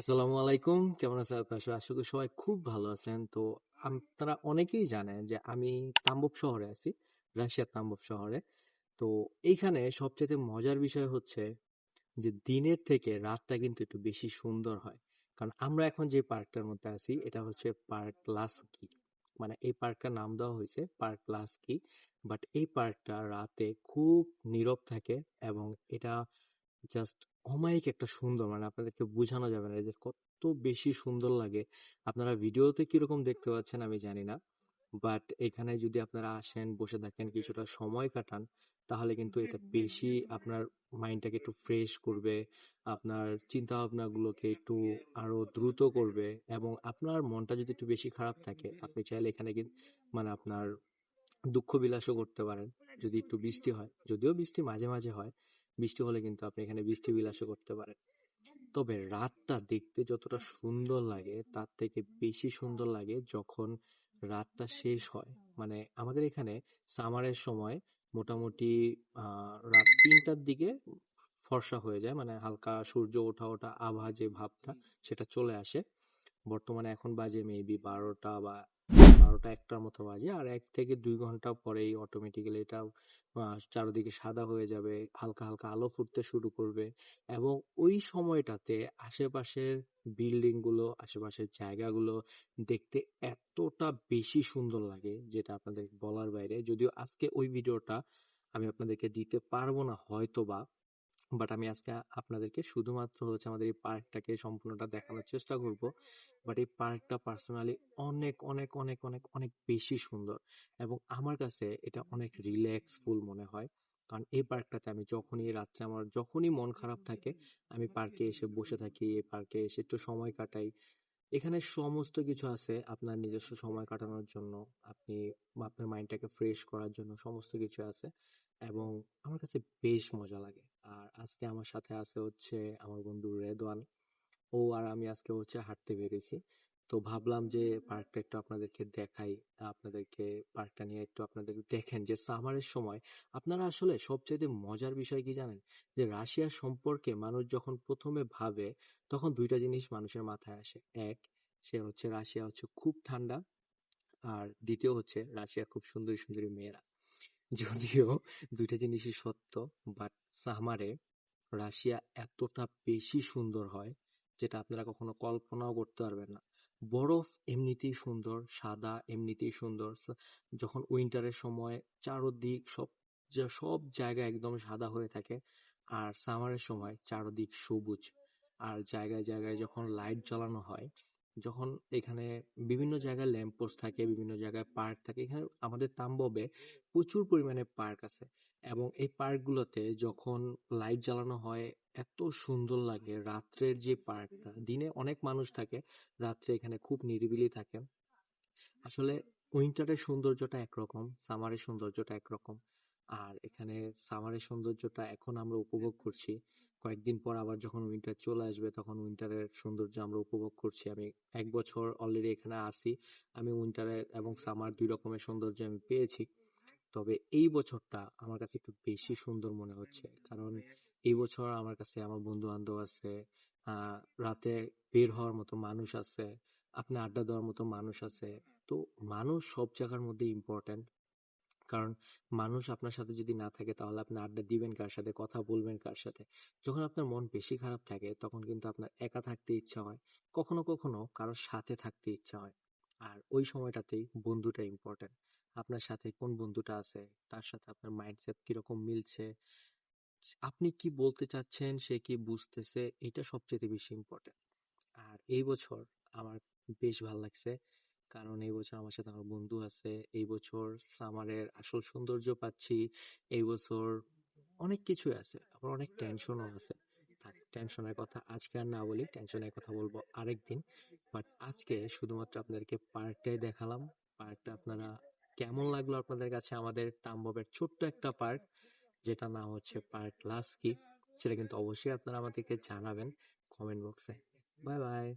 আসসালামু আলাইকুম। কেমন আছেন আপনারা সবাই? আশা করি সবাই খুব ভালো আছেন। তো আপনারা অনেকেই জানেন যে আমি তাম্বুক শহরে আছি, রাশিয়ার তাম্বুক শহরে। তো এইখানে সবচেয়ে মজার বিষয় হচ্ছে যে দিনের থেকে রাতটা কিন্তু একটু বেশি সুন্দর হয়। কারণ আমরা এখন যে পার্কটার মধ্যে আছি এটা হচ্ছে পার্ক লাস্কি। মানে এই পার্কটার নাম দেওয়া হয়েছে পার্ক লাস্কি। বাট এই পার্কটা রাতে খুব নীরব থাকে এবং এটা জাস্ট অমায়িক একটা সুন্দর, মানে আপনাদেরকে বোঝানো যাবে না যে কত বেশি সুন্দর লাগে। আপনারা ভিডিওতে কিরকম দেখতে পাচ্ছেন আমি জানি না, বাট এখানে যদি আপনারা আসেন, বসে থাকেন, কিছুটা সময় কাটান, তাহলে কিন্তু এটা বেশি আপনার মাইন্ডটাকে একটু ফ্রেশ করবে, আপনার চিন্তা ভাবনাগুলোকে একটু আরো দ্রুত করবে। এবং আপনার মনটা যদি একটু বেশি খারাপ থাকে, আপনি চাইলে এখানে কিন্তু মানে আপনার দুঃখ বিলাসও করতে পারেন। যদি একটু বৃষ্টি হয়, যদিও বৃষ্টি মাঝে মাঝে হয়, বৃষ্টি হলে কিন্তু আপনি এখানে বৃষ্টি বিলাসও করতে পারেন। তবে রাতটা দেখতে যতটা সুন্দর লাগে তার থেকে বেশি সুন্দর লাগে যখন রাতটা শেষ হয়। মানে আমাদের এখানে সামারের সময় মোটামুটি রাত 3টার দিকে ফর্সা হয়ে যায়, মানে হালকা সূর্য ওঠা ওঠা আভা যে ভাবটা সেটা চলে আসে। বর্তমানে এখন বাজে মেবি 12টা বা 12টা 1টার মতো বাজে, আর 1 থেকে 2 ঘন্টা পরেই অটোমেটিক্যালি এটা চারদিকে সাদা হয়ে যাবে, হালকা হালকা আলো ফুটতে শুরু করবে। এবং ওই সময়টাতে আশেপাশের বিল্ডিং গুলো, আশেপাশের জায়গাগুলো দেখতে এতটা বেশি সুন্দর লাগে যেটা আপনাদের বলার বাইরে। যদিও আজকে ওই ভিডিওটা আমি আপনাদেরকে দিতে পারবো না হয়তোবা, বাট আমি আজকে আপনাদেরকে শুধুমাত্র হচ্ছে আমাদের এই পার্কটাকে সম্পূর্ণটা দেখানোর চেষ্টা করব। বাট এই পার্কটা পার্সোনালি অনেক অনেক অনেক অনেক অনেক বেশি সুন্দর এবং আমার কাছে এটা অনেক রিল্যাক্সফুল মনে হয়। কারণ এই পার্কটাতে আমি যখনই রাত্রে আমার যখনই মন খারাপ থাকে, আমি পার্কে এসে বসে থাকি, এই পার্কে এসে একটু সময় কাটাই। এখানে সমস্ত কিছু আছে আপনার নিজস্ব সময় কাটানোর জন্য, আপনি আপনার মাইন্ডটাকে ফ্রেশ করার জন্য সমস্ত কিছু আছে এবং আমার কাছে বেশ মজা লাগে। আর আজকে আমার সাথে আছে হচ্ছে আমার বন্ধু রেদওয়ান। ও আর আমি আজকে হচ্ছে হাঁটতে বেরিয়েছি। তো ভাবলাম যে পার্কটা একটু আপনাদেরকে দেখাই, আপনাদেরকে পার্কটা নিয়ে একটু আপনাদের দেখেন যে সামারের সময় আপনারা আসলে সবচেয়ে মজার বিষয় কি জানেন? যে রাশিয়া সম্পর্কে মানুষ যখন প্রথমে ভাবে তখন দুইটা জিনিস মানুষের মাথায় আসে। এক, সে হচ্ছে রাশিয়া হচ্ছে খুব ঠান্ডা, আর দ্বিতীয় হচ্ছে রাশিয়ার খুব সুন্দরী সুন্দরী মেয়েরা। যদিও দুইটা জিনিসই সত্য, বাট সামারে রাশিয়া এতটা বেশি সুন্দর হয় যেটা আপনারা কখনো কল্পনাও করতে পারবেন না। বরফ এমনিতেই সুন্দর, সাদা এমনিতেই সুন্দর। যখন উইন্টারের সময় চারদিক সব জায়গা একদম সাদা হয়ে থাকে, আর সামারের সময় চারদিক সবুজ। আর জায়গায় জায়গায় যখন লাইট জ্বালানো হয়, যখন এখানে বিভিন্ন জায়গায় ল্যাম্প পোস্ট থাকে, বিভিন্ন জায়গায় পার্ক থাকে, এখানে আমাদের তাম্ববে প্রচুর পরিমাণে পার্ক আছে। এবং এই পার্কগুলোতে যখন লাইট জ্বালানো হয় এত সুন্দর লাগে। রাত্রের যে পার্কটা, দিনে অনেক মানুষ থাকে, রাত্রে এখানে খুব নিরিবিলি থাকে। আসলে উইন্টারের সৌন্দর্যটা একরকম, সামারের সৌন্দর্যটা একরকম। আর এখানে সামারের সৌন্দর্যটা এখন আমরা উপভোগ করছি, কয়েকদিন পর আবার যখন উইন্টার চলে আসবে তখন উইন্টারের সৌন্দর্য আমরা উপভোগ করছি। আমি 1 বছর অলরেডি এখানে আসি, আমি উইন্টারের এবং সামার দুই রকমের সৌন্দর্য আমি পেয়েছি। তবে এই বছরটা আমার কাছে একটু বেশি সুন্দর মনে হচ্ছে, কারণ এই বছর আমার কাছে আমার বন্ধু বান্ধব আছে, আহ রাতে বের হওয়ার মতো মানুষ আছে, আপনি আড্ডা দেওয়ার মতো মানুষ আছে। তো মানুষ সব জায়গার মধ্যে ইম্পর্ট্যান্ট। কারণ মানুষ আপনার সাথে যদি না থাকে তাহলে আপনি আড্ডা দিবেন কার সাথে, কথা বলবেন কার সাথে? যখন আপনার মন বেশি খারাপ থাকে তখন কিন্তু আপনার একা থাকতে ইচ্ছা হয়, কখনো কখনো কারোর সাথে থাকতে ইচ্ছা হয়। আর ওই সময়টাতেই বন্ধুটা ইম্পর্ট্যান্ট। আপনার সাথে কোন বন্ধুটা আছে, তার সাথে আপনার মাইন্ডসেট কিরকম মিলছে, আপনি কি বলতে চাচ্ছেন, সে কি বুঝতেছে, এটা সবচেয়ে বেশি ইম্পর্ট্যান্ট। আর এই বছর আমার বেশ ভালো লাগছে, কারণ এই বছর আমার সাথে আমার বন্ধু আছে। এই বছর সামারের আসল সৌন্দর্য পাচ্ছি। এই বছর অনেক কিছুই আছে, আবার অনেক টেনশনও আছে। থাক, টেনশনের কথা আজকে আর না বলি, টেনশনের কথা বলবো আরেকদিন। বাট আজকে শুধুমাত্র আপনাদেরকে পার্কটাই দেখালাম। পার্কটা আপনারা কেমন লাগলো আপনাদের কাছে? আমাদের তাম্ববের ছোট্ট একটা পার্ক যেটা নাম হচ্ছে পার্ক লাস্কি, সেটা কিন্তু অবশ্যই আপনারা আমাদেরকে জানাবেন কমেন্ট বক্সে। Bye bye.